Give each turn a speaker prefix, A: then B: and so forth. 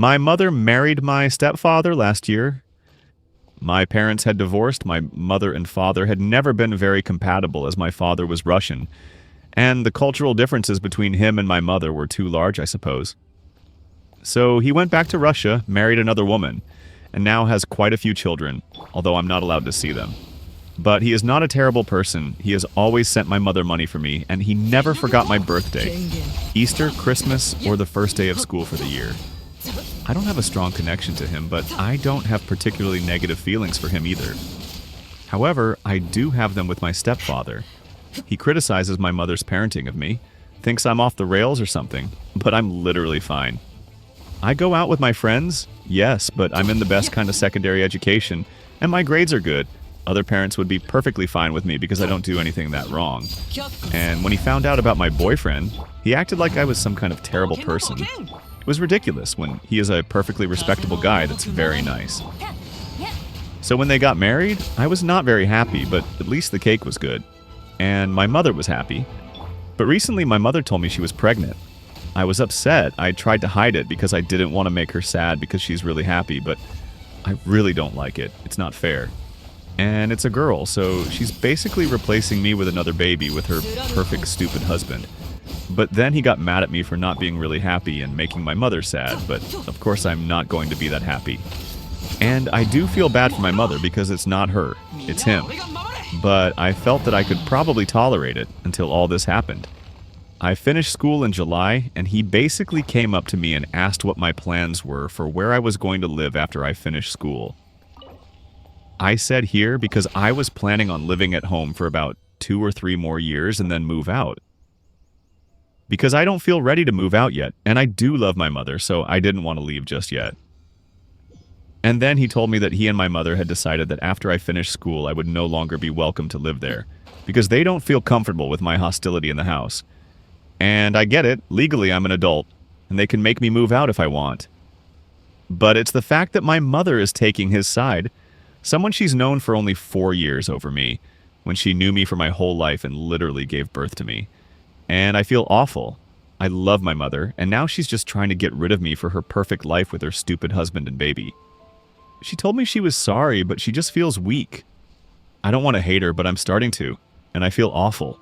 A: My mother married my stepfather last year. My parents had divorced. My mother and father had never been very compatible as my father was Russian, and the cultural differences between him and my mother were too large, I suppose. So he went back to Russia, married another woman, and now has quite a few children, although I'm not allowed to see them. But he is not a terrible person. He has always sent my mother money for me, and he never forgot my birthday, Easter, Christmas, or the first day of school for the year. I don't have a strong connection to him, but I don't have particularly negative feelings for him either. However, I do have them with my stepfather. He criticizes my mother's parenting of me, thinks I'm off the rails or something, but I'm literally fine. I go out with my friends, yes, but I'm in the best kind of secondary education, and my grades are good. Other parents would be perfectly fine with me because I don't do anything that wrong. And when he found out about my boyfriend, he acted like I was some kind of terrible person. It was ridiculous when he is a perfectly respectable guy that's very nice. So when they got married, I was not very happy, but at least the cake was good. And my mother was happy. But recently my mother told me she was pregnant. I was upset. I tried to hide it because I didn't want to make her sad because she's really happy, but I really don't like it. It's not fair. And it's a girl, so she's basically replacing me with another baby with her perfect stupid husband. But then he got mad at me for not being really happy and making my mother sad, but of course I'm not going to be that happy. And I do feel bad for my mother because it's not her, it's him. But I felt that I could probably tolerate it until all this happened. I finished school in July, and he basically came up to me and asked what my plans were for where I was going to live after I finished school. I said here because I was planning on living at home for about 2 or 3 more years and then move out. Because I don't feel ready to move out yet, and I do love my mother, so I didn't want to leave just yet. And then he told me that he and my mother had decided that after I finished school I would no longer be welcome to live there, because they don't feel comfortable with my hostility in the house. And I get it, legally I'm an adult, and they can make me move out if I want. But it's the fact that my mother is taking his side, someone she's known for only 4 years over me, when she knew me for my whole life and literally gave birth to me. And I feel awful. I love my mother, and now she's just trying to get rid of me for her perfect life with her stupid husband and baby. She told me she was sorry, but she just feels weak. I don't want to hate her, but I'm starting to, and I feel awful.